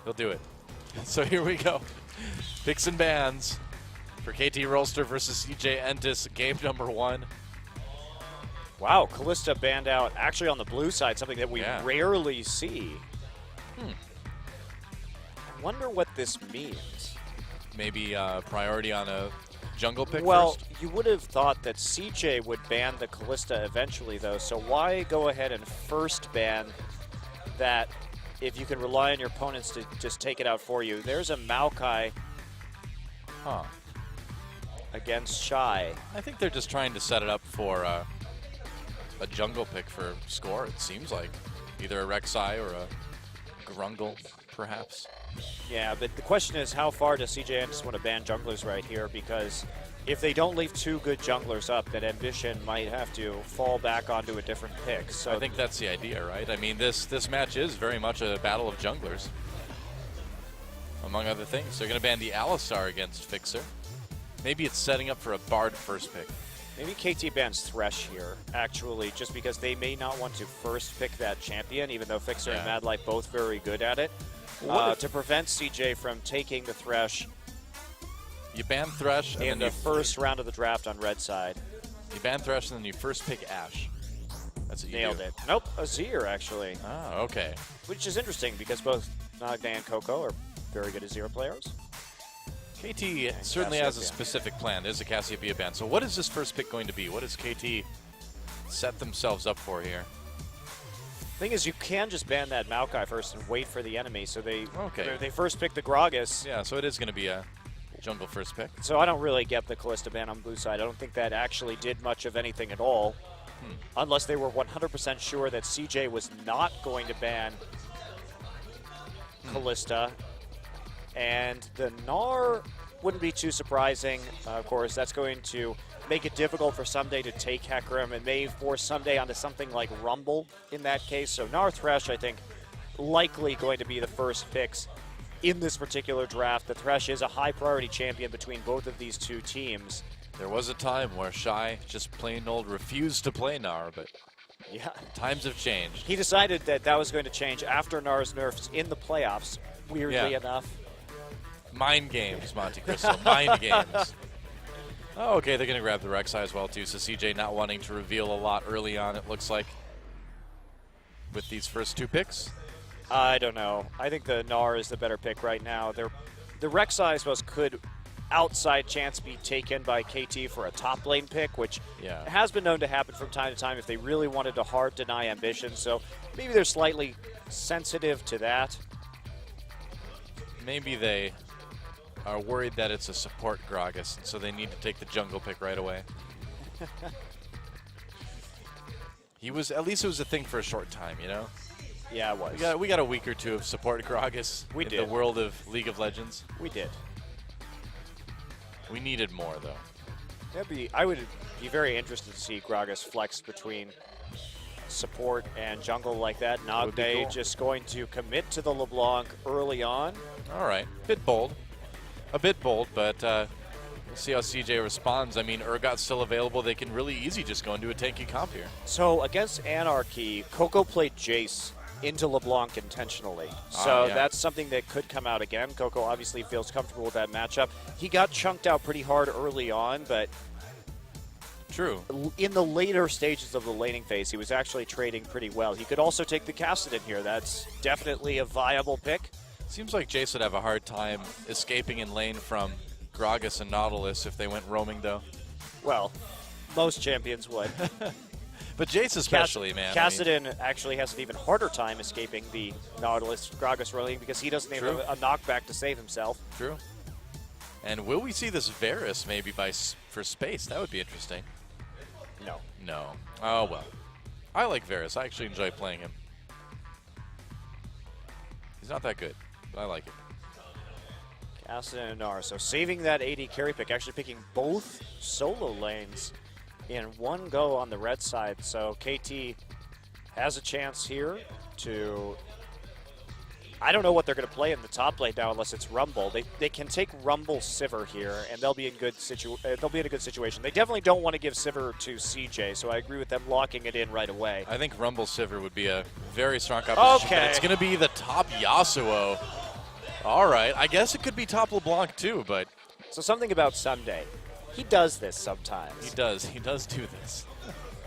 He'll do it. So here we go. Picks and bans for KT Rolster versus CJ Entus, game number 1. Wow, Kalista banned out actually on the blue side, something that we rarely see. I wonder what this means. Maybe priority on a jungle pick Well, first? you would have thought that CJ would ban the Kalista eventually, though, so why go ahead and first ban that if you can rely on your opponents to just take it out for you? There's a Maokai against Shy. I think they're just trying to set it up for a jungle pick for score, it seems like. Either a Rek'Sai or a Grungle, perhaps. Yeah, but the question is, how far does CJ Entus want to ban junglers right here? Because if they don't leave 2 good junglers up, that Ambition might have to fall back onto a different pick. So I think that's the idea, right? I mean, this match is very much a battle of junglers, among other things. They're going to ban the Alistar against Fixer. Maybe it's setting up for a Bard first pick. Maybe KT bans Thresh here, actually, just because they may not want to first pick that champion, even though Fixer and Mad Light both very good at it. To prevent CJ from taking the Thresh. You ban Thresh in the first round of the draft on red side. You ban Thresh and then you first pick Ashe. That's what you Nailed it. Nope, Azir actually. Oh, okay. Which is interesting because both Nagna and Coco are very good Azir players. KT certainly has a specific plan. There's a Cassiopeia ban. So what is this first pick going to be? What does KT set themselves up for here? Thing is, you can just ban that Maokai first and wait for the enemy. So they first pick the Gragas. Yeah, so it is going to be a jungle first pick. So I don't really get the Kalista ban on blue side. I don't think that actually did much of anything at all. Unless they were 100% sure that CJ was not going to ban Kalista. And the Gnar wouldn't be too surprising. Of course, that's going to make it difficult for Someday to take Hecarim and may force Someday onto something like Rumble in that case. So Gnar Thresh, I think, likely going to be the first picks in this particular draft. The Thresh is a high priority champion between both of these 2 teams. There was a time where Shy just plain old refused to play Gnar, but times have changed. He decided that that was going to change after Gnar's nerfs in the playoffs, weirdly enough. Mind games, Monte Cristo. Mind games. Oh, okay, they're going to grab the Rek'Sai as well, too. So CJ not wanting to reveal a lot early on, it looks like, with these first 2 picks. I don't know. I think the Gnar is the better pick right now. The Rek'Sai, I suppose, could outside chance be taken by KT for a top lane pick, which has been known to happen from time to time if they really wanted to hard deny Ambition. So maybe they're slightly sensitive to that. Maybe they are worried that it's a support Gragas, and so they need to take the jungle pick right away. At least it was a thing for a short time, you know? Yeah, it was. We got a week or 2 of support Gragas in the world of League of Legends. We did. We needed more, though. I would be very interested to see Gragas flex between support and jungle like that. Nagna just going to commit to the LeBlanc early on. All right. A bit bold, but we'll see how CJ responds. I mean, Urgot's still available. They can really easy just go into a tanky comp here. So against Anarchy, Coco played Jace into LeBlanc intentionally. So that's something that could come out again. Coco obviously feels comfortable with that matchup. He got chunked out pretty hard early on, but in the later stages of the laning phase, he was actually trading pretty well. He could also take the Kassadin here. That's definitely a viable pick. Seems like Jace would have a hard time escaping in lane from Gragas and Nautilus if they went roaming, though. Well, most champions would. But Jace especially, man. Kassadin actually has an even harder time escaping the Nautilus Gragas rolling because he doesn't have a knockback to save himself. True. And will we see this Varus maybe for space? That would be interesting. No. Oh, well. I like Varus. I actually enjoy playing him. He's not that good, but I like it. Kassadin and Gnar. So saving that AD carry pick, actually picking both solo lanes in one go on the red side. So KT has a chance here to... I don't know what they're going to play in the top lane now unless it's Rumble. They can take Rumble Sivir here, and they'll be in a good situation. They definitely don't want to give Sivir to CJ, so I agree with them locking it in right away. I think Rumble Sivir would be a very strong composition. But it's going to be the top Yasuo All right, I guess it could be top LeBlanc too, but So something about Sunday. He does this sometimes. he does do this.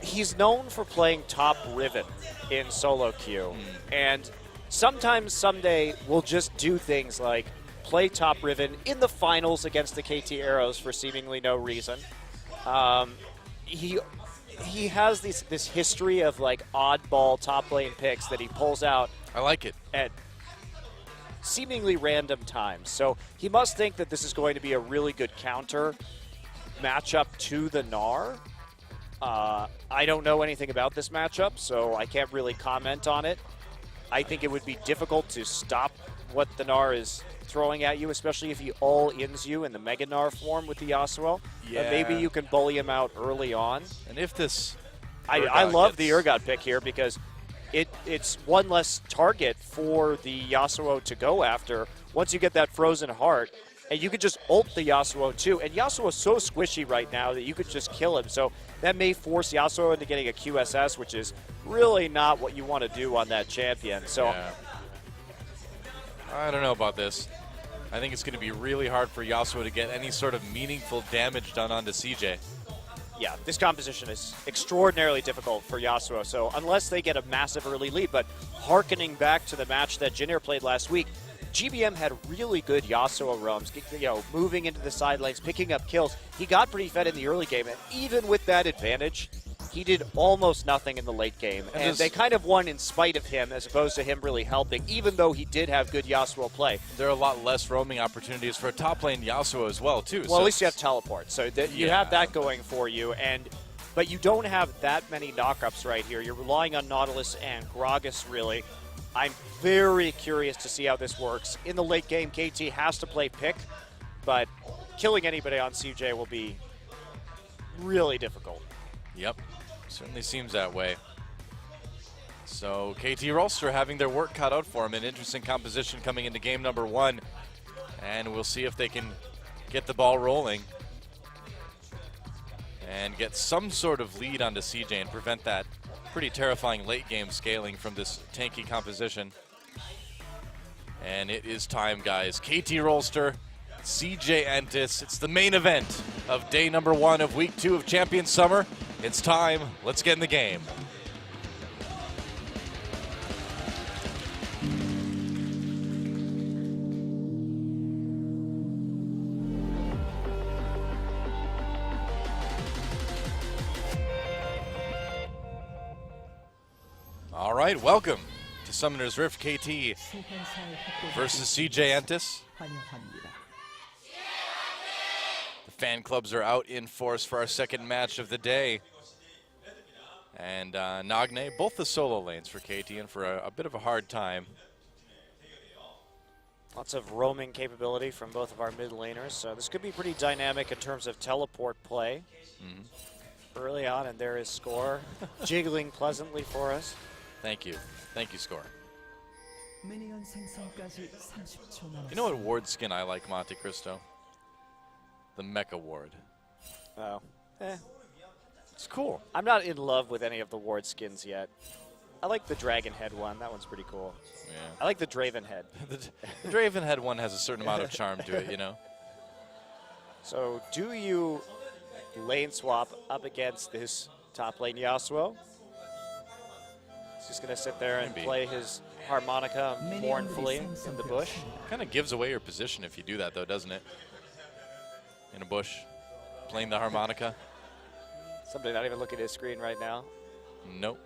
He's known for playing top Riven in solo queue. And sometimes Sunday will just do things like play top Riven in the finals against the KT Arrows for seemingly no reason. He has this history of like oddball top lane picks that he pulls out I like it. at seemingly random times. So he must think that this is going to be a really good counter matchup to the Gnar. I don't know anything about this matchup, so I can't really comment on it. I think it would be difficult to stop what the Gnar is throwing at you, especially if he all-ins you in the Mega Gnar form with the Yasuo. Yeah. But maybe you can bully him out early on. And if this, I love the Urgot pick here because it's one less target for the Yasuo to go after once you get that Frozen Heart. And you could just ult the Yasuo too. And Yasuo is so squishy right now that you could just kill him. So that may force Yasuo into getting a QSS, which is really not what you want to do on that champion. So yeah. I don't know about this. I think it's going to be really hard for Yasuo to get any sort of meaningful damage done onto CJ. yeah, this composition is extraordinarily difficult for Yasuo. So unless they get a massive early lead, but hearkening back to the match that Jinier played last week, GBM had really good Yasuo roams, moving into the side lanes, picking up kills. He got pretty fed in the early game, and even with that advantage, he did almost nothing in the late game. And they kind of won in spite of him as opposed to him really helping, even though he did have good Yasuo play. There are a lot less roaming opportunities for a top lane Yasuo as well, too. Well, so at least you have teleport, so you have that going for you. But you don't have that many knockups right here. You're relying on Nautilus and Gragas, really. I'm very curious to see how this works. In the late game, KT has to play pick, but killing anybody on CJ will be really difficult. Yep, certainly seems that way. So KT Rolster having their work cut out for them. An interesting composition coming into game number 1. And we'll see if they can get the ball rolling and get some sort of lead onto CJ and prevent that pretty terrifying late game scaling from this tanky composition. And it is time, guys. KT Rolster, CJ Entus. It's the main event of day number 1 of week 2 of Champion Summer. It's time. Let's get in the game. All right, welcome to Summoner's Rift KT versus CJ Entus. The fan clubs are out in force for our second match of the day. And Nagne, both the solo lanes for KT, and for a bit of a hard time. Lots of roaming capability from both of our mid laners, so this could be pretty dynamic in terms of teleport play. Early on, and there is Score jiggling pleasantly for us. Thank you. Thank you, Score. You know what ward skin I like, Monte Cristo? The Mecha ward. Oh. It's cool. I'm not in love with any of the ward skins yet. I like the Dragon Head one. That one's pretty cool. Yeah. I like the Draven Head. The Draven Head one has a certain amount of charm to it, you know? So do you lane swap up against this top lane Yasuo? He's just going to sit there and play his harmonica mournfully in the bush. Kind of gives away your position if you do that, though, doesn't it? In a bush, playing the harmonica. Somebody not even looking at his screen right now. Nope.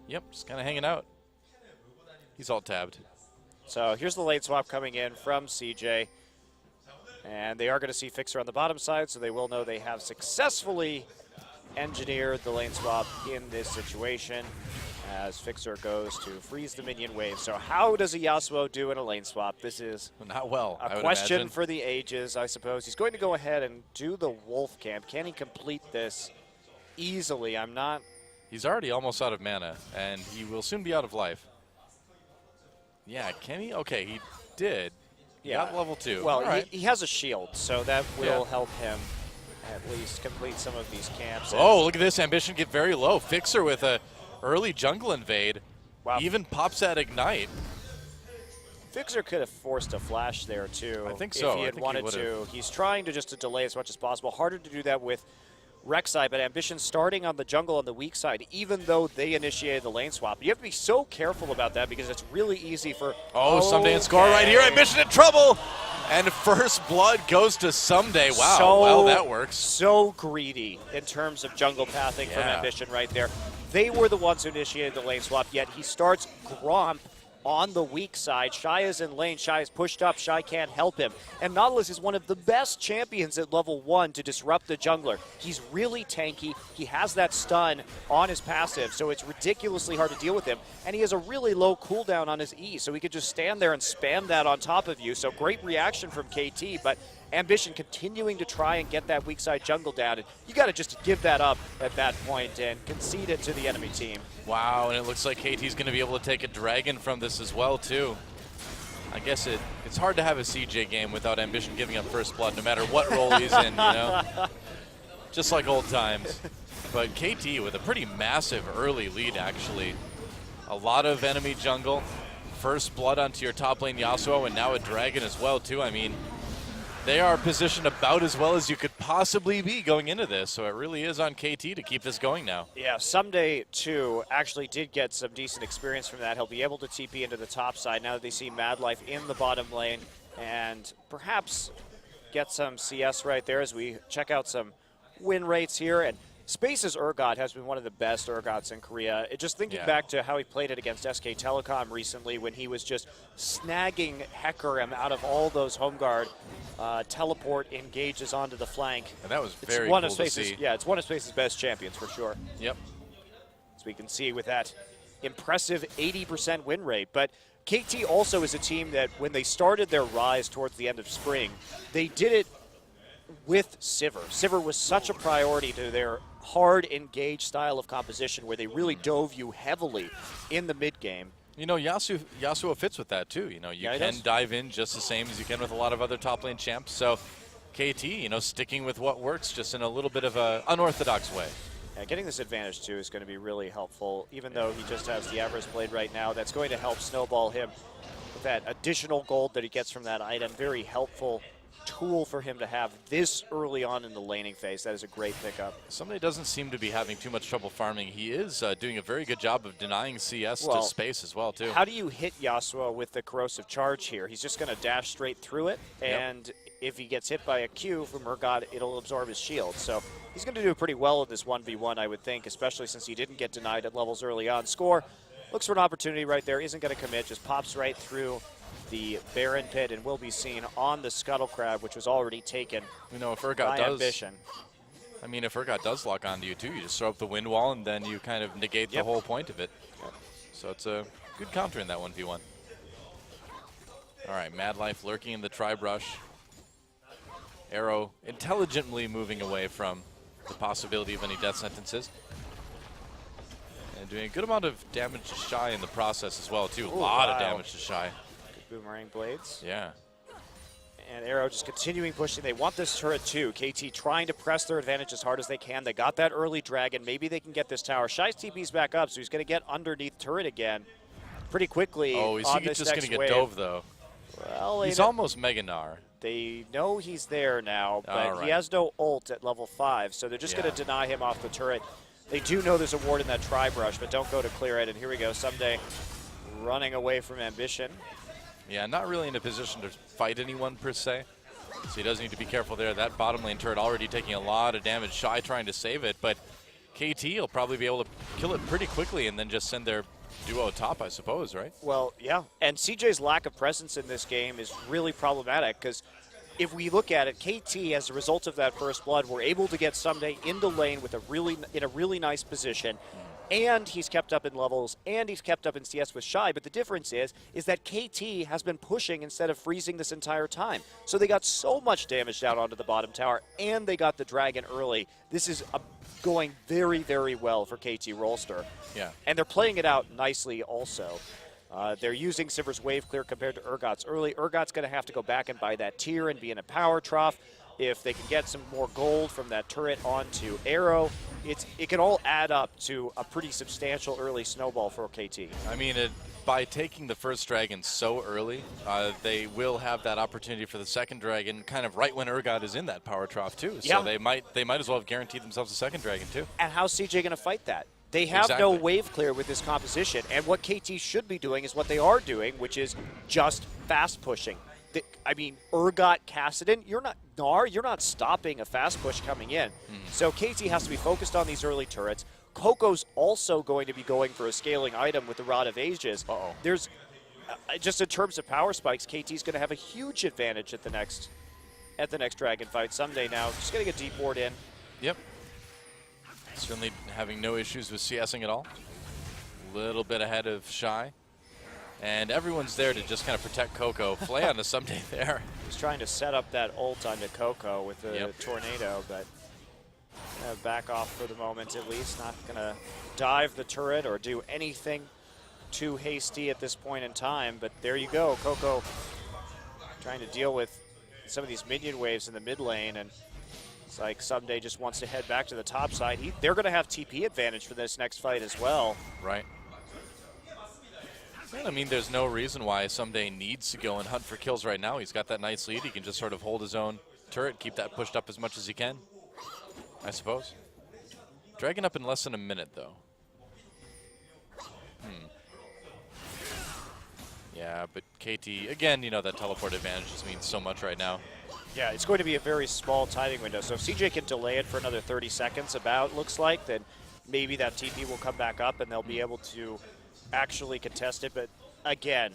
Yep, just kind of hanging out. He's all tabbed. So here's the lane swap coming in from CJ. And they are going to see Fixer on the bottom side, so they will know they have successfully engineered the lane swap in this situation as Fixer goes to freeze the minion wave. So how does a Yasuo do in a lane swap? This is not well. A question for the ages, I suppose. He's going to go ahead and do the wolf camp. Can he complete this easily? I'm not. He's already almost out of mana, and he will soon be out of life. Yeah, can he? Okay, he did. He got level 2. Well, right. he has a shield, so that will help him at least complete some of these camps. Oh, look at this. Ambition get very low. Fixer with a early jungle invade. Wow. Even pops that Ignite. Fixer could have forced a flash there too. I think so. If he had wanted to. He's trying to just delay as much as possible. Harder to do that with Rek'Sai, but Ambition starting on the jungle on the weak side, even though they initiated the lane swap. You have to be so careful about that because it's really easy for... Someday and score right here. Ambition in trouble. And first blood goes to Someday. Wow, well, that works. So greedy in terms of jungle pathing from Ambition right there. They were the ones who initiated the lane swap, yet he starts Gromp on the weak side. Shy is in lane. Shy is pushed up. Shy can't help him. And Nautilus is one of the best champions at level 1 to disrupt the jungler. He's really tanky. He has that stun on his passive, so it's ridiculously hard to deal with him. And he has a really low cooldown on his E, so he could just stand there and spam that on top of you. So great reaction from KT, but Ambition continuing to try and get that weak side jungle down. And you got to just give that up at that point and concede it to the enemy team. Wow, and it looks like KT's going to be able to take a dragon from this as well, too. I guess it's hard to have a CJ game without Ambition giving up first blood, no matter what role he's in, you know? Just like old times. But KT with a pretty massive early lead, actually. A lot of enemy jungle. First blood onto your top lane Yasuo, and now a dragon as well, too. I mean, they are positioned about as well as you could possibly be going into this, so it really is on KT to keep this going now. Yeah, Someday, too, actually did get some decent experience from that. He'll be able to TP into the top side now that they see Mad Life in the bottom lane, and perhaps get some CS right there as we check out some win rates here. And Space's Urgot has been one of the best Urgots in Korea. Just thinking back to how he played it against SK Telecom recently when he was just snagging Hecarim out of all those home guard teleport engages onto the flank. And that was very cool to see. Yeah, it's one of Space's best champions for sure. Yep. As we can see with that impressive 80% win rate. But KT also is a team that when they started their rise towards the end of spring, they did it with Sivir. Sivir was such a priority to their hard engaged style of composition where they really dove you heavily in the mid game. You know, Yasuo fits with that too. You know, you can dive in just the same as you can with a lot of other top lane champs. So KT, you know, sticking with what works just in a little bit of an unorthodox way. Yeah, getting this advantage too is going to be really helpful, even though he just has the Avarice Blade right now. That's going to help snowball him with that additional gold that he gets from that item. Very helpful tool for him to have this early on in the laning phase. That is a great pickup. Somebody doesn't seem to be having too much trouble farming. He is doing a very good job of denying CS to Space as well, too. How do you hit Yasuo with the corrosive charge here? He's just going to dash straight through it, and if he gets hit by a Q from Urgot, it'll absorb his shield. So he's going to do pretty well in this 1v1, I would think, especially since he didn't get denied at levels early on. Score looks for an opportunity right there, isn't going to commit, just pops right through the Baron Pit and will be seen on the Scuttle Crab, which was already taken. You know, if Urgot Ambition. I mean, if Urgot does lock onto you too, you just throw up the wind wall and then you kind of negate the whole point of it. So it's a good counter in that 1v1. All right, Mad Life lurking in the tri-brush. Arrow intelligently moving away from the possibility of any death sentences. And doing a good amount of damage to Shy in the process as well, too. A lot of damage to Shy. Boomerang blades. Yeah. And Arrow just continuing pushing. They want this turret too. KT trying to press their advantage as hard as they can. They got that early dragon. Maybe they can get this tower. Shy's TP's back up, so he's going to get underneath turret again pretty quickly. Oh, is he just going to get dove, though? Well, he's almost Mega Gnar. They know he's there now, but he has no ult at level 5, so they're just going to deny him off the turret. They do know there's a ward in that tri-brush, but don't go to clear it. And here we go. Someday running away from Ambition. Yeah, not really in a position to fight anyone per se. So he does need to be careful there. That bottom lane turret already taking a lot of damage. Shy trying to save it, but KT will probably be able to kill it pretty quickly and then just send their duo top, I suppose, right? Well, yeah. And CJ's lack of presence in this game is really problematic because if we look at it, KT, as a result of that first blood, were able to get Someday into lane with in a really nice position. And he's kept up in levels, and he's kept up in CS with Shy. But the difference is that KT has been pushing instead of freezing this entire time. So they got so much damage down onto the bottom tower, and they got the dragon early. This is going very, very well for KT Rolster. Yeah. And they're playing it out nicely also. They're using Sivir's wave clear compared to Urgot's early. Urgot's going to have to go back and buy that tier and be in a power trough. If they can get some more gold from that turret onto Arrow, it can all add up to a pretty substantial early snowball for KT. I mean, by taking the first dragon so early, they will have that opportunity for the second dragon kind of right when Urgot is in that power trough too. So they might as well have guaranteed themselves a second dragon too. And how's CJ going to fight that? They have no wave clear with this composition, and what KT should be doing is what they are doing, which is just fast pushing. I mean, Urgot, Kassadin, you're not stopping a fast push coming in. So KT has to be focused on these early turrets. Coco's also going to be going for a scaling item with the Rod of Ages. There's just in terms of power spikes, KT's going to have a huge advantage at the next dragon fight someday. Now, just getting a deep ward in. Yep. Certainly having no issues with CSing at all. A little bit ahead of Shy. And everyone's there to just kind of protect Coco. Flay on the someday there. He's trying to set up that ult onto Coco with the tornado, but back off for the moment at least. Not going to dive the turret or do anything too hasty at this point in time. But there you go. Coco trying to deal with some of these minion waves in the mid lane, and it's like Someday just wants to head back to the top side. They're going to have TP advantage for this next fight as well. Right. Well, I mean, there's no reason why Someday needs to go and hunt for kills right now. He's got that nice lead. He can just sort of hold his own turret, keep that pushed up as much as he can, I suppose. Dragon up in less than a minute, though. Yeah, but KT, again, you know, that teleport advantage just means so much right now. Yeah, it's going to be a very small timing window. So if CJ can delay it for another 30 seconds, looks like, then maybe that TP will come back up and they'll be able to actually contest it. But again,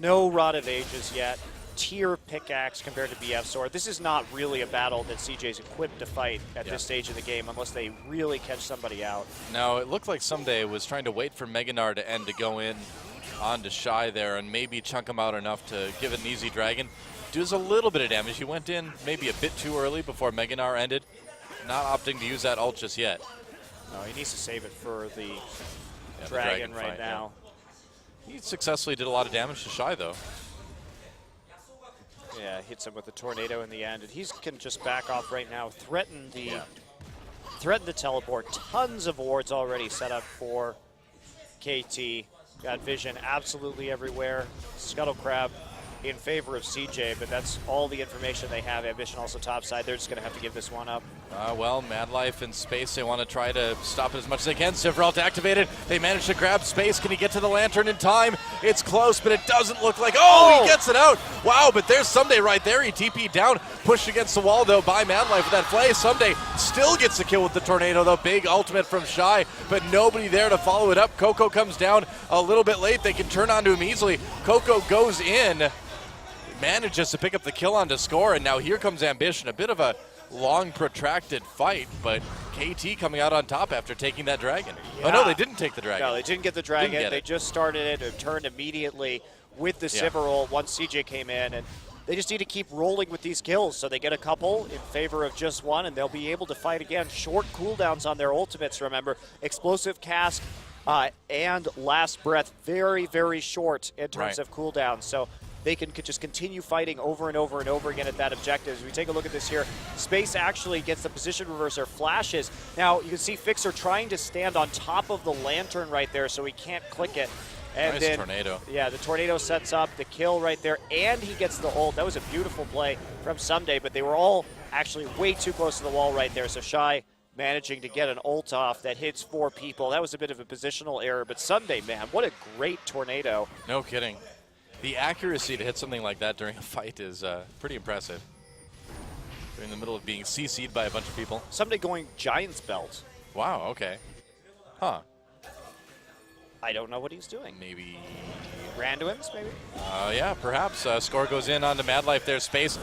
no Rod of Ages yet. Tier pickaxe compared to BF Sword. This is not really a battle that CJ's equipped to fight at this stage of the game unless they really catch somebody out. Now, it looked like Someday was trying to wait for Meganar to end to go in onto Shy there and maybe chunk him out enough to give it an easy dragon. Does a little bit of damage. He went in maybe a bit too early before Meganar ended. Not opting to use that ult just yet. No, he needs to save it for the dragon right fight, now. He successfully did a lot of damage to Shy, though. Yeah, hits him with the tornado in the end, and he can just back off right now, threaten the teleport. Tons of wards already set up for KT. Got vision absolutely everywhere. Scuttle Crab in favor of CJ, but that's all the information they have. Ambition also topside. They're just going to have to give this one up. Well, Mad Life in space, they want to try to stop it as much as they can. Sivert activated. They managed to grab space. Can he get to the lantern in time? It's close, but it doesn't look like. Oh, he gets it out. Wow, but there's Someday right there. He TP'd down, pushed against the wall, though, by Mad Life with that play. Someday still gets the kill with the tornado, though. Big ultimate from Shy, but nobody there to follow it up. Coco comes down a little bit late. They can turn onto him easily. Coco goes in, manages to pick up the kill on to score, and now here comes Ambition. A bit of a long, protracted fight, but KT coming out on top after taking that dragon. Yeah. Oh, no, they didn't take the dragon. No, they didn't get the dragon. They just started it and turned immediately with the Sivert once CJ came in, and they just need to keep rolling with these kills. So they get a couple in favor of just one, and they'll be able to fight again. Short cooldowns on their ultimates, remember. Explosive Cask and Last Breath, very, very short in terms of cooldowns. So they can just continue fighting over and over and over again at that objective. As we take a look at this here, Space actually gets the position reverser, flashes. Now, you can see Fixer trying to stand on top of the lantern right there so he can't click it. And nice then, tornado. Yeah, the tornado sets up the kill right there, and he gets the ult. That was a beautiful play from Someday, but they were all actually way too close to the wall right there. So Shy managing to get an ult off that hits 4 people. That was a bit of a positional error, but Someday, man, what a great tornado. No kidding. The accuracy to hit something like that during a fight is pretty impressive. They're in the middle of being CC'd by a bunch of people. Someday going Giant's Belt. Wow, okay. Huh. I don't know what he's doing. Maybe Randuin's, maybe? Yeah, perhaps. Score goes in onto Mad Life. There's Space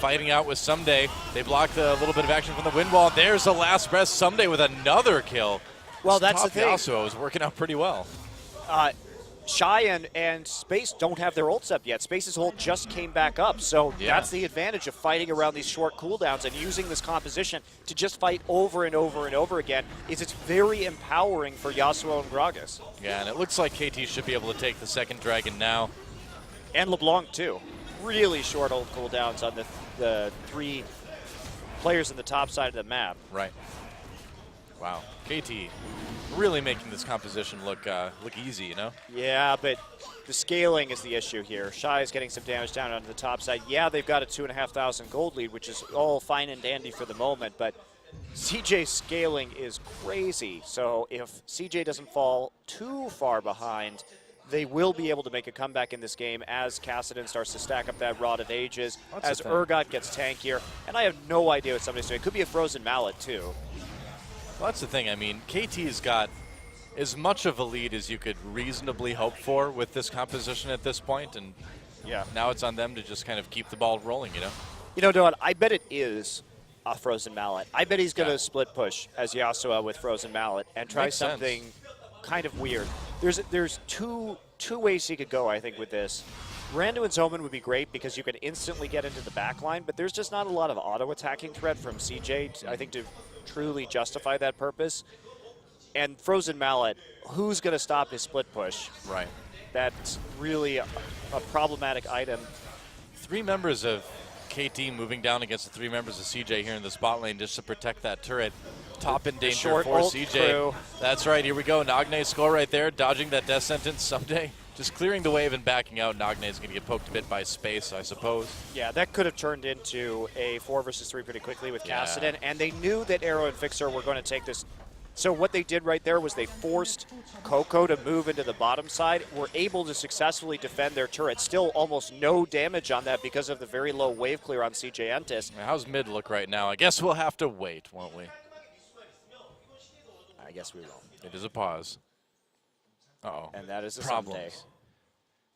fighting out with Someday. They blocked a little bit of action from the wind wall. There's the Last Breath. Someday with another kill. Well, that's the thing. Yasuo is working out pretty well. Shy and Space don't have their ults up yet. Space's ult just came back up, so that's the advantage of fighting around these short cooldowns and using this composition to just fight over and over and over again. It's very empowering for Yasuo and Gragas. Yeah, and it looks like KT should be able to take the second dragon now. And LeBlanc, too. Really short ult cooldowns on the 3 players in the top side of the map. Right. Wow. KT really making this composition look easy, you know? Yeah, but the scaling is the issue here. Shy is getting some damage down onto the top side. Yeah, they've got a 2,500 gold lead, which is all fine and dandy for the moment, but CJ's scaling is crazy. So if CJ doesn't fall too far behind, they will be able to make a comeback in this game as Kassadin starts to stack up that Rod of Ages, as Urgot gets tankier. And I have no idea what somebody's doing. It could be a Frozen Mallet, too. Well, that's the thing. I mean, KT's got as much of a lead as you could reasonably hope for with this composition at this point, and yeah, now it's on them to just kind of keep the ball rolling, you know? You know, Don, I bet it is a Frozen Mallet. I bet he's going to split push as Yasuo with Frozen Mallet and try something kind of weird. There's two ways he could go, I think, with this. Randuin's Omen would be great because you can instantly get into the backline, but there's just not a lot of auto-attacking threat from CJ, I think, to truly justify that purpose. And Frozen Mallet, who's going to stop his split push? Right. That's really a problematic item. 3 members of KT moving down against the 3 members of CJ here in the spot lane just to protect that turret. Top in danger for CJ. Crew. That's right, here we go. Nagne's score right there, dodging that death sentence someday. Just clearing the wave and backing out. Nagne's going to get poked a bit by space, I suppose. Yeah, that could have turned into a 4 versus 3 pretty quickly with Kassadin, and they knew that Arrow and Fixer were going to take this. So what they did right there was they forced Coco to move into the bottom side, were able to successfully defend their turret. Still almost no damage on that because of the very low wave clear on CJ Entus. How's mid look right now? I guess we'll have to wait, won't we? I guess we will. It is a pause. Uh-oh. And that is a Problems. Someday.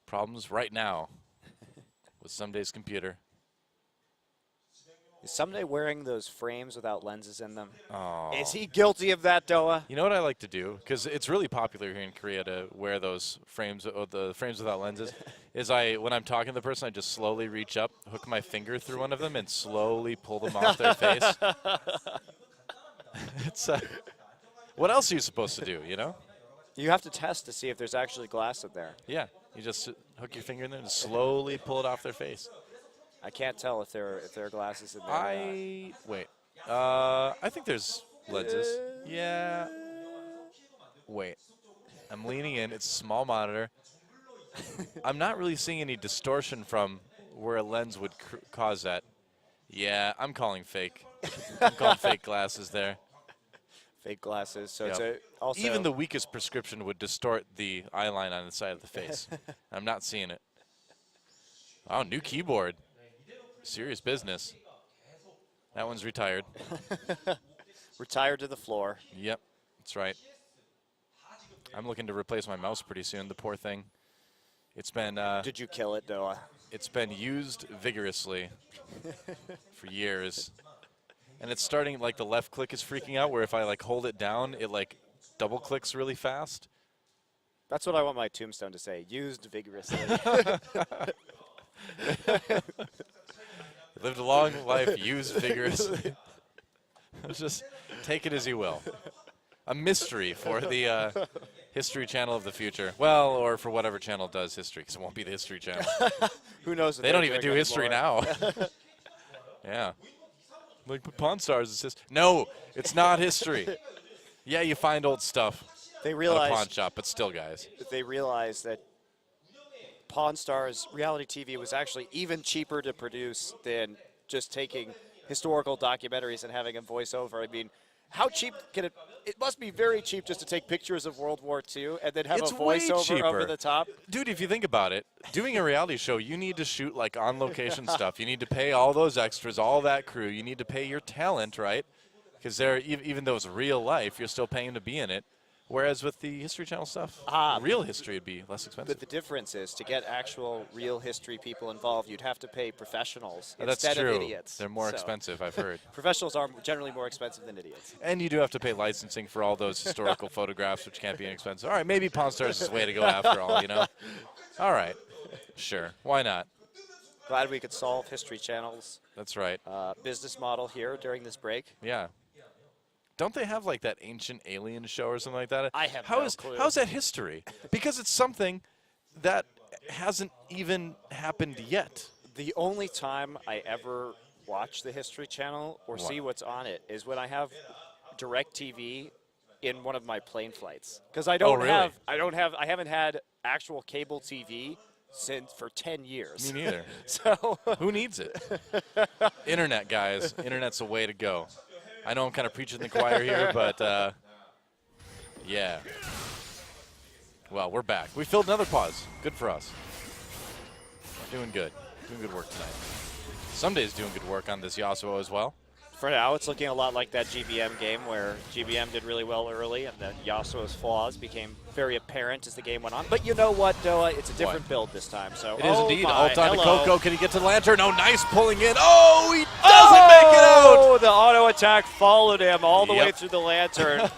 Problems right now with Someday's computer. Is Someday wearing those frames without lenses in them? Oh. Is he guilty of that, Doa? You know what I like to do? Because it's really popular here in Korea to wear those frames, the frames without lenses. Is when I'm talking to the person, I just slowly reach up, hook my finger through one of them, and slowly pull them off their face. It's what else are you supposed to do, you know? You have to test to see if there's actually glass in there. Yeah, you just hook your finger in there and slowly pull it off their face. I can't tell if there are glasses in there. Wait. I think there's lenses. Yeah. Wait. I'm leaning in. It's a small monitor. I'm not really seeing any distortion from where a lens would cause that. Yeah, I'm calling fake. I'm calling fake glasses there. Fake glasses. So Yep. it's also Even the weakest prescription would distort the eye line on the side of the face. I'm not seeing it. Oh, new keyboard. Serious business. That one's retired. retired to the floor. Yep, that's right. I'm looking to replace my mouse pretty soon. The poor thing. It's been. Did you kill it, Doa? It's been used vigorously for years, and it's starting like the left click is freaking out. Where if I like hold it down, it like double clicks really fast. That's what I want my tombstone to say. Used vigorously. Lived a long life, used vigorously. Just take it as you will. A mystery for the History Channel of the future. Well, or for whatever channel does history, because it won't be the History Channel. Who knows? They don't even do history now. Yeah. Like, but Pawn Stars is just no, it's not history. Yeah, you find old stuff. They At a realize pawn shop, but still, guys. they realized that Pawn Stars reality TV was actually even cheaper to produce than just taking historical documentaries and having a voiceover. I mean, how cheap can it? It must be very cheap just to take pictures of World War II and then have It's a way voiceover cheaper. over the top. Dude, if you think about it, doing a reality show, you need to shoot like on-location stuff. You need to pay all those extras, all that crew. You need to pay your talent, right? Because they're even though it's real life, you're still paying to be in it. Whereas with the History Channel stuff, real history would be less expensive. But the difference is, to get actual real history people involved, you'd have to pay professionals That's instead true. of idiots. They're more So, expensive, I've heard. Professionals are generally more expensive than idiots. And you do have to pay licensing for all those historical photographs, which can't be inexpensive. All right, maybe Pawn Stars is the way to go after all, you know? All right. Sure. Why not? Glad we could solve History Channel's That's right. business model here during this break. Yeah. Don't they have like that ancient alien show or something like that? I have no clue. How's that history? Because it's something that hasn't even happened yet. The only time I ever watch the History Channel or see what's on it is when I have DirecTV in one of my plane flights because I don't really? I haven't had actual cable TV for 10 years. Me neither. So who needs it? Internet, guys. Internet's the way to go. I know I'm kind of preaching the choir here, but yeah. Well, we're back. We filled another pause. Good for us. Doing good. Doing good work tonight. Sunday's doing good work on this Yasuo as well. For now, it's looking a lot like that GBM game where GBM did really well early and then Yasuo's flaws became very apparent as the game went on. But you know what, Doa? It's a different build this time. So it is indeed. Ult on to hello. Coco. Can he get to the Lantern? Oh, nice pulling in. Oh, he doesn't make it out. Oh, the auto attack followed him all the way Yep. through the Lantern.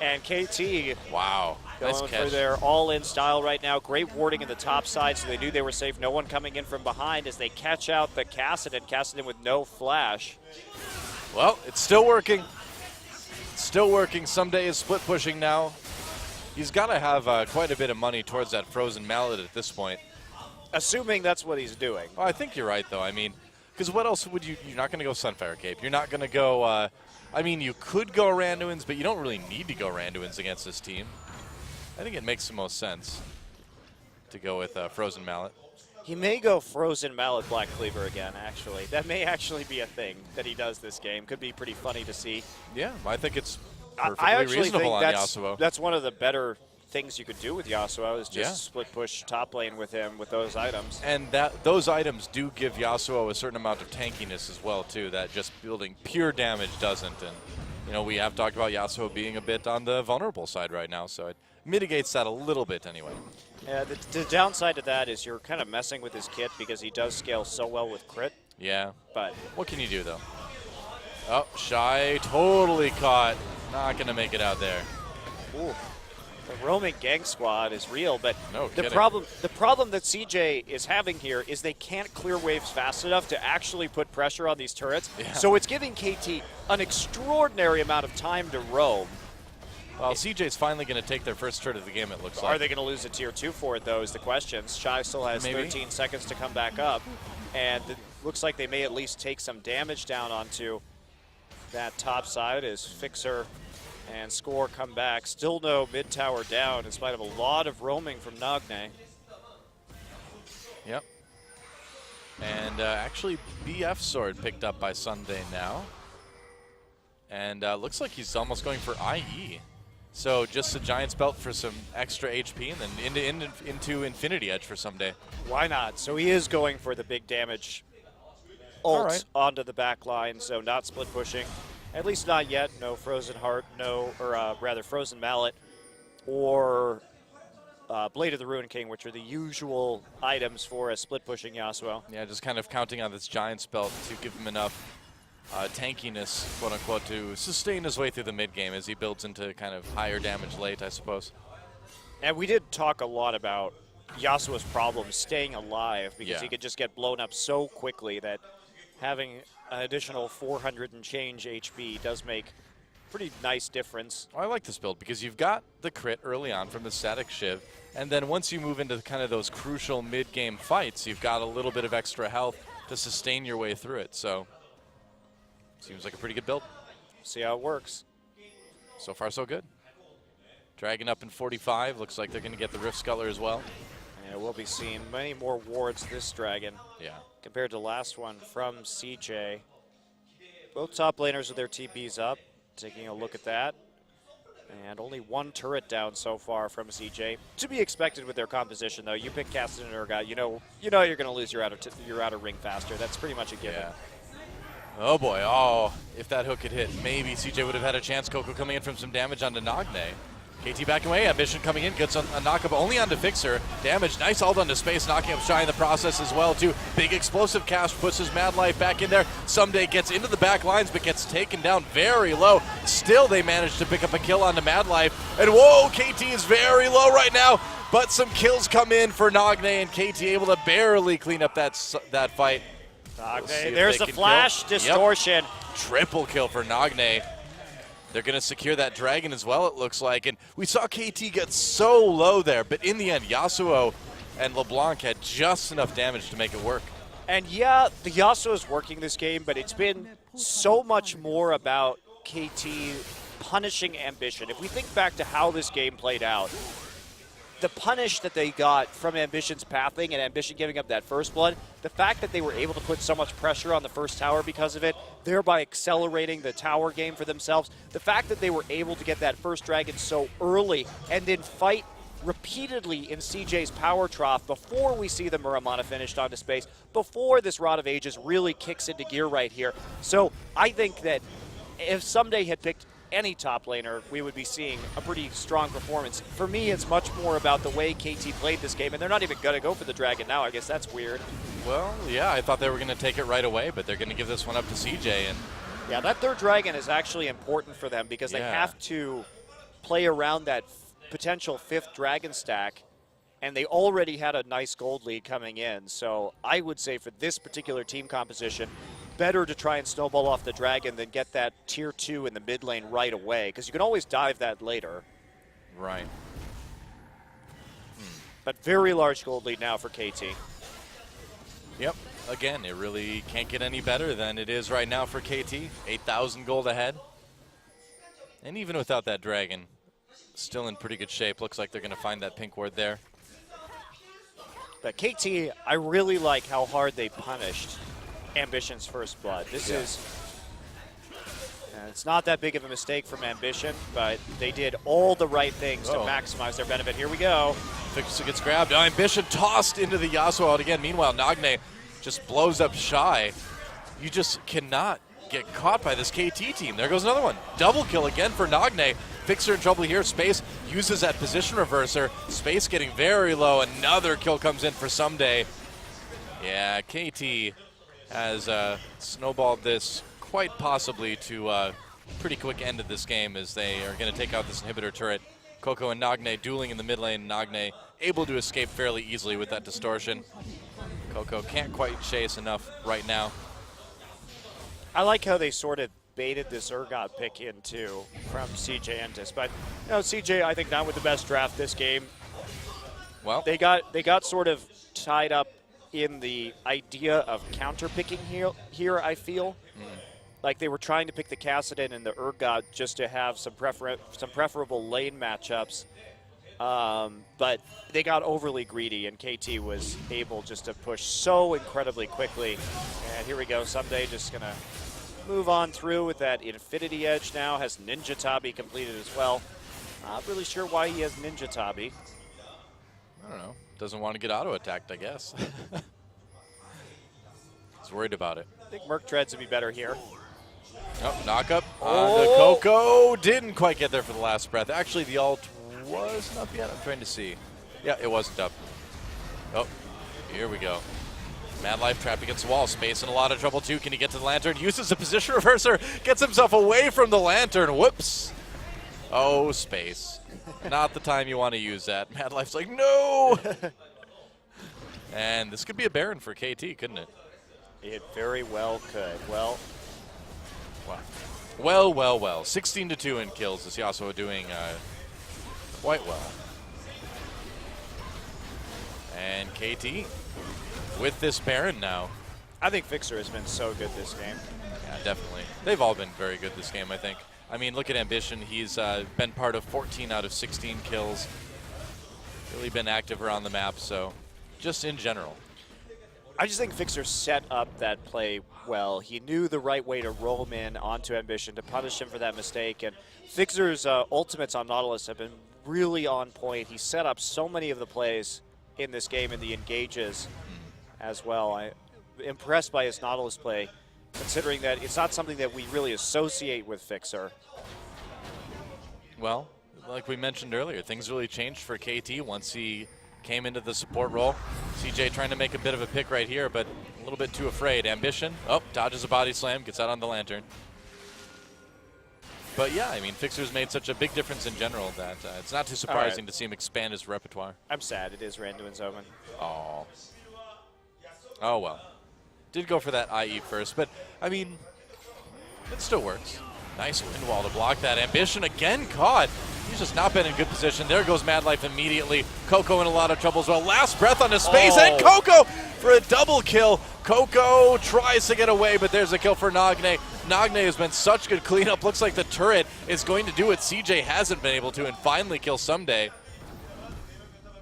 And KT Wow. Nice going catch. for their all-in style right now. Great warding in the top side, so they knew they were safe. No one coming in from behind as they catch out the Kassadin. Kassadin with no flash. Well, it's still working. It's still working. Someday is split pushing now. He's got to have quite a bit of money towards that frozen mallet at this point. Assuming that's what he's doing. Oh, I think you're right, though. I mean, because what else would you? You're not going to go Sunfire Cape. You're not going to go. I mean, you could go Randuin's, but you don't really need to go Randuin's against this team. I think it makes the most sense to go with Frozen Mallet. He may go Frozen Mallet Black Cleaver again, actually. That may actually be a thing that he does this game. Could be pretty funny to see. Yeah, I think it's perfectly I actually reasonable think on Yasuo. that's one of the better things you could do with Yasuo is just split push top lane with him with those items. And those items do give Yasuo a certain amount of tankiness as well, too, that just building pure damage doesn't. And, you know, we have talked about Yasuo being a bit on the vulnerable side right now, so it mitigates that a little bit anyway. Yeah, the downside to that is you're kind of messing with his kit because he does scale so well with crit. Yeah. But what can you do, though? Oh, Shy totally caught. Not going to make it out there. Ooh. The roaming gang squad is real, but the kidding. problem that CJ is having here is they can't clear waves fast enough to actually put pressure on these turrets. Yeah. So it's giving KT an extraordinary amount of time to roam. Well, CJ's finally going to take their first turret of the game, it looks like. Are they going to lose a tier 2 for it, though, is the question. Shy still has 13 seconds to come back up, and it looks like they may at least take some damage down onto that top side as Fixer and Score come back. Still no mid tower down in spite of a lot of roaming from Nagne. Yep. And actually, BF Sword picked up by Sunday now. And looks like he's almost going for IE. So just a Giant's Belt for some extra HP and then into Infinity Edge for Sunday. Why not? So he is going for the big damage ult onto the back line, so not split pushing. At least not yet. No Frozen Heart, rather Frozen Mallet, or Blade of the Ruin King, which are the usual items for a split pushing Yasuo. Yeah, just kind of counting on this Giant's Belt to give him enough tankiness, quote unquote, to sustain his way through the mid game as he builds into kind of higher damage late, I suppose. And we did talk a lot about Yasuo's problem staying alive because he could just get blown up so quickly that having an additional 400 and change HP does make pretty nice difference. Well, I like this build because you've got the crit early on from the static Shiv, and then once you move into kind of those crucial mid-game fights, you've got a little bit of extra health to sustain your way through it. So, seems like a pretty good build. See how it works. So far, so good. Dragon up in 45. Looks like they're going to get the Rift Scuttler as well. Yeah, we'll be seeing many more wards this Dragon. Yeah. Compared to the last one from CJ. Both top laners with their TPs up. Taking a look at that. And only one turret down so far from CJ. To be expected with their composition, though. You pick Kassadin or Urgot, you know you're going to lose your outer ring faster. That's pretty much a given. Yeah. Oh boy, if that hook had hit, maybe CJ would have had a chance. Coco coming in from some damage onto Nagne. KT backing away, Ambition coming in, gets a knock-up only onto Fixer. Damage, nice ult onto Space, knocking up Shy in the process as well too. Big explosive cast, puts his Mad Life back in there. Someday gets into the back lines, but gets taken down very low. Still, they manage to pick up a kill onto Mad Life. And whoa, KT is very low right now, but some kills come in for Nagne, and KT able to barely clean up that fight. Nagne, there's the flash distortion. Yep. Triple kill for Nagne. They're going to secure that dragon as well, it looks like. And we saw KT get so low there, but in the end, Yasuo and LeBlanc had just enough damage to make it work. And yeah, the Yasuo is working this game, but it's been so much more about KT punishing Ambition. If we think back to how this game played out, the punish that they got from Ambition's pathing and Ambition giving up that first blood, the fact that they were able to put so much pressure on the first tower because of it, thereby accelerating the tower game for themselves, the fact that they were able to get that first dragon so early and then fight repeatedly in CJ's power trough before we see the Muramana finished onto space, before this Rod of Ages really kicks into gear right here. So I think that if Someday had picked any top laner, we would be seeing a pretty strong performance. For me, it's much more about the way KT played this game, and they're not even going to go for the dragon now. I guess that's weird. Well, yeah, I thought they were going to take it right away, but they're going to give this one up to CJ. And yeah, that third dragon is actually important for them because they have to play around that potential fifth dragon stack, and they already had a nice gold lead coming in. So I would say for this particular team composition, better to try and snowball off the dragon than get that tier 2 in the mid lane right away, because you can always dive that later. Right. But very large gold lead now for KT. Yep. Again, it really can't get any better than it is right now for KT. 8,000 gold ahead. And even without that dragon, still in pretty good shape. Looks like they're going to find that pink ward there. But KT, I really like how hard they punished Ambition's first blood. This is, it's not that big of a mistake from Ambition, but they did all the right things to maximize their benefit. Here we go. Fixer gets grabbed. Ambition tossed into the Yasuo out again. Meanwhile, Nagne just blows up Shy. You just cannot get caught by this KT team. There goes another one. Double kill again for Nagne. Fixer in trouble here. Space uses that position reverser. Space getting very low. Another kill comes in for Someday. Yeah, KT has snowballed this quite possibly to a pretty quick end of this game, as they are going to take out this inhibitor turret. Coco and Nagne dueling in the mid lane. Nagne able to escape fairly easily with that distortion. Coco can't quite chase enough right now. I like how they sort of baited this Urgot pick in too from CJ Entus, but you know, CJ I think not with the best draft this game. Well, they got sort of tied up in the idea of counter picking here. I feel like they were trying to pick the Kassadin and the Urgot just to have some preferable lane matchups, but they got overly greedy, and KT was able just to push so incredibly quickly. And here we go, Someday just gonna move on through with that Infinity Edge now. Has Ninja Tabi completed as well. Not really sure why he has Ninja Tabi. I don't know. Doesn't want to get auto-attacked, I guess. He's worried about it. I think Merc Treads would be better here. Oh, knock up on the Coco. Didn't quite get there for the last breath. Actually, the ult wasn't up yet. I'm trying to see. Yeah, it wasn't up. Oh, here we go. Mad Life trapped against the wall. Space in a lot of trouble, too. Can he get to the lantern? Uses the position reverser. Gets himself away from the lantern. Whoops. Oh, Space. Not the time you want to use that. Mad Life's like, no! And this could be a Baron for KT, couldn't it? It very well could. Well. Wow. Well. 16-2 in kills. This Yasuo doing quite well. And KT with this Baron now. I think Fixer has been so good this game. Yeah, definitely. They've all been very good this game, I think. I mean, look at Ambition. He's been part of 14 out of 16 kills. Really been active around the map, so just in general. I just think Fixer set up that play well. He knew the right way to roll him in onto Ambition to punish him for that mistake. And Fixer's ultimates on Nautilus have been really on point. He set up so many of the plays in this game in the engages as well. I'm impressed by his Nautilus play, considering that it's not something that we really associate with Fixer. Well, like we mentioned earlier, things really changed for KT once he came into the support role. CJ trying to make a bit of a pick right here, but a little bit too afraid. Ambition, dodges a body slam, gets out on the lantern. But yeah, I mean, Fixer's made such a big difference in general that it's not too surprising to see him expand his repertoire. I'm sad it is Randuin's Omen. Oh well. Did go for that IE first, but I mean, it still works. Nice wind wall to block that. Ambition again caught. He's just not been in good position. There goes Mad Life immediately. Coco in a lot of trouble as well. Last breath on his Space, and Coco for a double kill. Coco tries to get away, but there's a kill for Nagne. Nagne has been such good cleanup. Looks like the turret is going to do what CJ hasn't been able to and finally kill Someday.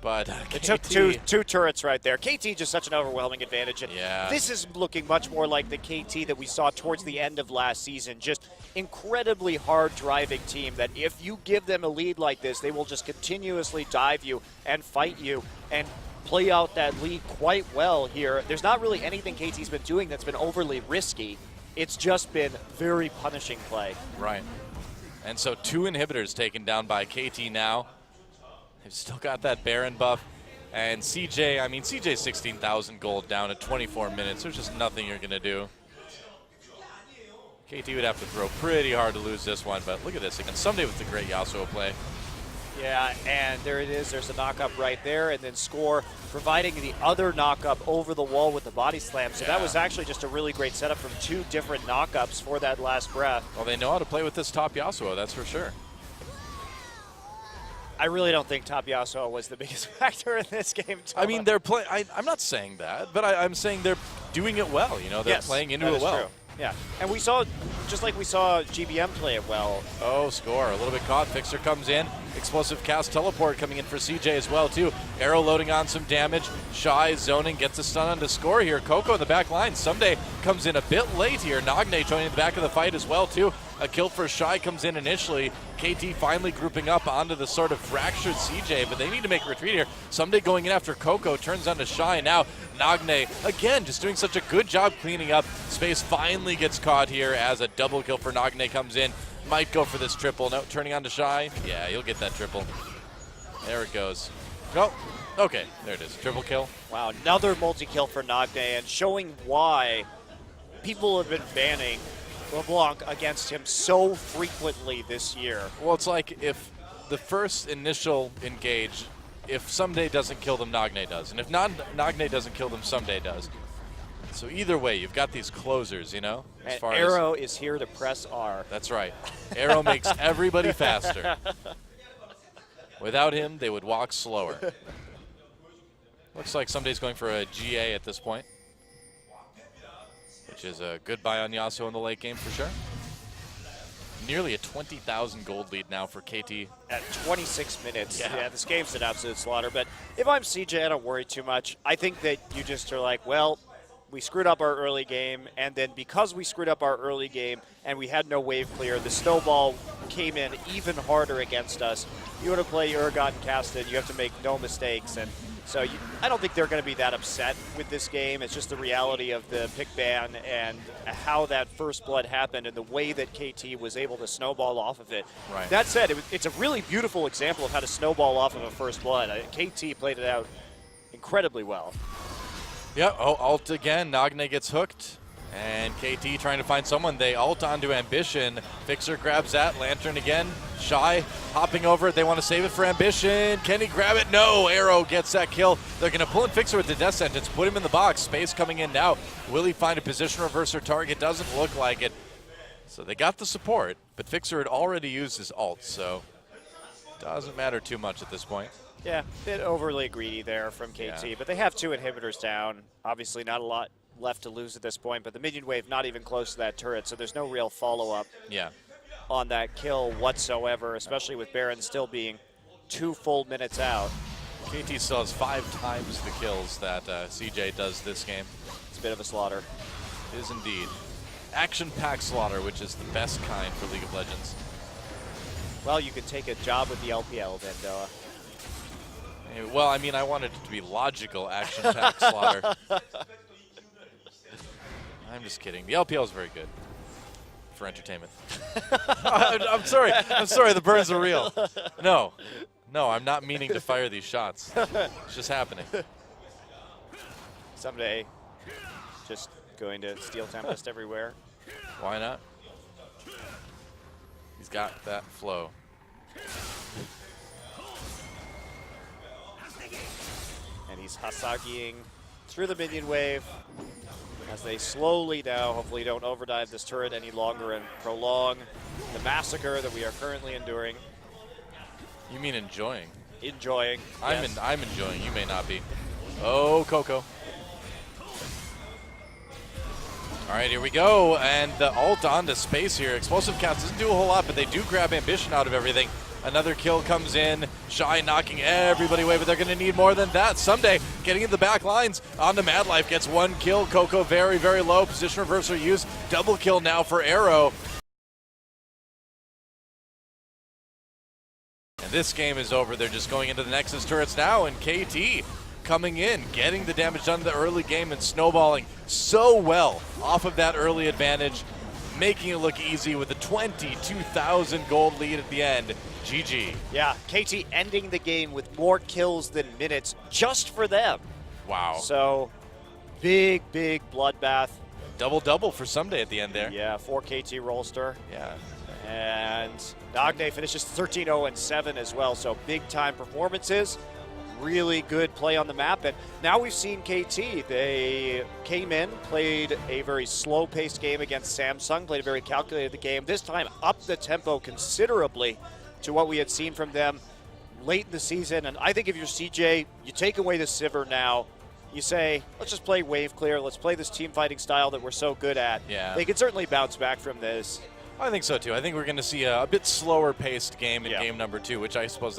But it took two turrets right there. KT just such an overwhelming advantage. And yeah. This is looking much more like the KT that we saw towards the end of last season. Just incredibly hard driving team that if you give them a lead like this, they will just continuously dive you and fight you and play out that lead quite well here. There's not really anything KT's been doing that's been overly risky. It's just been very punishing play. Right. And so 2 inhibitors taken down by KT now. They've still got that Baron buff. And CJ, I mean, CJ's 16,000 gold down at 24 minutes. There's just nothing you're going to do. KT would have to throw pretty hard to lose this one, but look at this again. Someday with the great Yasuo play. Yeah, and there it is. There's a knock-up right there, and then Score providing the other knock-up over the wall with the body slam. So that was actually just a really great setup from 2 different knock-ups for that last breath. Well, they know how to play with this top Yasuo, that's for sure. I really don't think top Yasuo was the biggest factor in this game, Tom. I mean, they're playing. I'm not saying that, but I'm saying they're doing it well. You know, they're playing into it well. True. Yeah, and we saw, just like we saw GBM play it well. Oh, Score, a little bit caught. Fixer comes in. Explosive cast teleport coming in for CJ as well, too. Arrow loading on some damage. Shy zoning, gets a stun on to Score here. Coco in the back line. Someday comes in a bit late here. Nagne joining the back of the fight as well, too. A kill for Shy comes in initially. KT finally grouping up onto the sort of fractured CJ, but they need to make a retreat here. Someday going in after Coco, turns on to Shy. Now Nagne, again, just doing such a good job cleaning up. Space finally gets caught here as a double kill for Nagne comes in. Might go for this triple. No, turning on to Shy. Yeah, he'll get that triple. There it goes. No. Okay, there it is. Triple kill. Wow, another multi-kill for Nagne, and showing why people have been banning LeBlanc against him so frequently this year. Well, it's like if the first initial engage, if Someday doesn't kill them, Nagne does. And if Nagne doesn't kill them, Someday does. So either way, you've got these closers, you know? And Arrow is here to press R. That's right. Arrow makes everybody faster. Without him, they would walk slower. Looks like Someday's going for a GA at this point, which is a good buy on Yasuo in the late game for sure. Nearly a 20,000 gold lead now for KT. At 26 minutes. Yeah, this game's an absolute slaughter. But if I'm CJ, I don't worry too much. I think that you just are like, well, we screwed up our early game, and then because we screwed up our early game and we had no wave clear, the snowball came in even harder against us. You want to play Urgot and Casted, you have to make no mistakes, and so I don't think they're going to be that upset with this game. It's just the reality of the pick ban and how that first blood happened and the way that KT was able to snowball off of it. Right. That said, it's a really beautiful example of how to snowball off of a first blood. KT played it out incredibly well. Yep, ult again. Nagne gets hooked. And KT trying to find someone. They ult onto Ambition. Fixer grabs that. Lantern again. Shy hopping over it. They want to save it for Ambition. Can he grab it? No. Arrow gets that kill. They're going to pull in Fixer with the death sentence. Put him in the box. Space coming in now. Will he find a position reverser target? Doesn't look like it. So they got the support. But Fixer had already used his ult. So doesn't matter too much at this point. Yeah, a bit overly greedy there from KT, but they have 2 inhibitors down. Obviously not a lot left to lose at this point, but the minion wave not even close to that turret, so there's no real follow-up on that kill whatsoever, especially with Baron still being 2 full minutes out. KT still has 5 times the kills that CJ does this game. It's a bit of a slaughter. It is indeed. Action-packed slaughter, which is the best kind for League of Legends. Well, you could take a job with the LPL then, Doa. Well, I mean, I wanted it to be logical action-packed slaughter. I'm just kidding. The LPL is very good for entertainment. I'm sorry. I'm sorry. The burns are real. No, I'm not meaning to fire these shots. It's just happening. Someday, just going to Steel Tempest everywhere. Why not? He's got that flow. And he's Hasagiing through the minion wave as they slowly now hopefully don't overdive this turret any longer and prolong the massacre that we are currently enduring. You mean enjoying? Enjoying. I'm enjoying. You may not be. Oh, Coco. All right, here we go, and the ult onto space here. Explosive Cats doesn't do a whole lot, but they do grab ambition out of everything. Another kill comes in. Shy knocking everybody away, but they're going to need more than that. Someday, getting in the back lines onto Mad Life, gets one kill. Coco very, very low. Position reversal use. Double kill now for Arrow. And this game is over. They're just going into the Nexus turrets now, and KT coming in, getting the damage done in the early game and snowballing so well off of that early advantage, making it look easy with a 22,000 gold lead at the end. GG. Yeah, KT ending the game with more kills than minutes just for them. Wow. So, big bloodbath. Double-double for Someday at the end there. Yeah, for KT Rolster. Yeah. And Nagne finishes 13-0-7 as well, so big-time performances. Really good play on the map, and now we've seen KT. They came in, played a very slow-paced game against Samsung, played a very calculated game. This time, up the tempo considerably to what we had seen from them late in the season. And I think if you're CJ, you take away the Sivir now. You say, let's just play wave clear. Let's play this team fighting style that we're so good at. Yeah. They can certainly bounce back from this. I think so too. I think we're going to see a bit slower paced game in game number 2, which I suppose